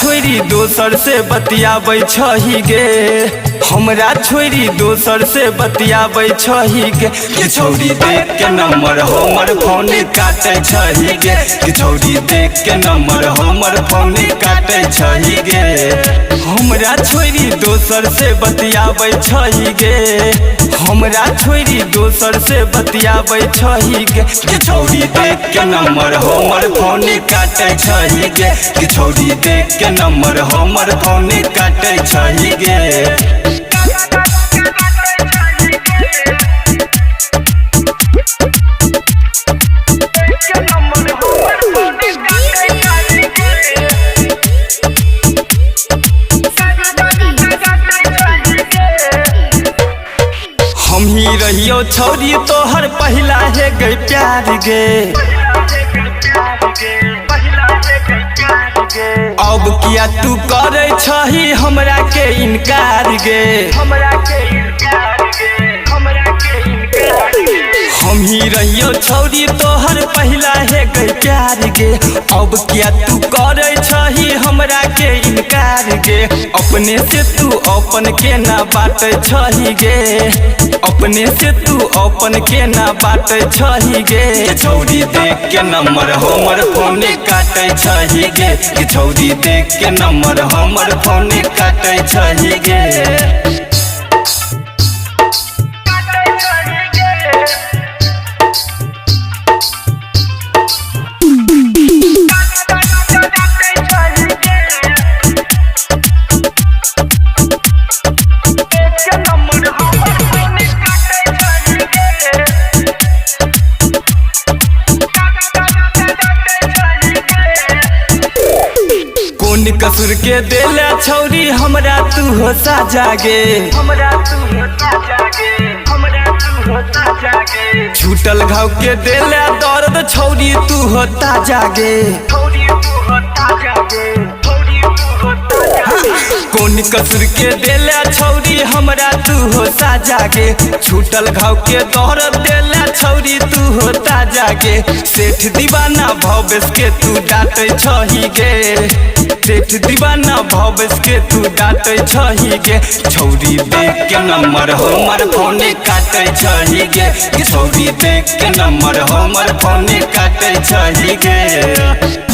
छोरी दोसर से बतियाबै छही गे, हमरा छोरी दोसर से बतियाबै छही गे। कि छौरी देख के नंबर हमर फोन काटे छही गे, कि छौरी देख के नंबर हमर फोन काटे छही गे। हमरा छोरी दोसर से बतियाबै छही गे, हमरा छोरी दोसर से बतियाबै छही गे। कि छौरी देख के नंबर हमर फोन काटे छही गे, कि छौरी देख के नंबर हमर फोन काटे छही गे। हम ही रहियो छौरी तोहर पहला है गई प्यार गे, अब किया तू करे छही हमरा के इनकार गे। हम ही रहियो छौरी तोहर पहला है गई प्यार गे, अब किया तू करे छही हमरा के इनकार गे। अपने से तू अपन के ना बाटे छही गे, अपने से तू अपन के ना बाटे छही गे। छौरी देख के नंबर हमर फोन काटे छही गे, कि छौरी देख के नंबर हमर फोन काटे छही गे। कौन कसूर के देला छौरी हमरा तू हो साजा गे, छूटल घाव के देला दर्द छौरी तू हो ताजा गे। कौन कसूर के देला छौरी हमरा तू हो साजा गे, छूटल घाव के दर्द देला छौरी तू हो ताजा गे। सेठ दीवाना भवेश के तू डांटे छही गे, सेठ दीवाना भवेश के तू डांटे छही गे। छौरी देख के नंबर हमर फोन काटे छही गे, कि छौरी देख के नंबर हमर फोन काटे छही गे।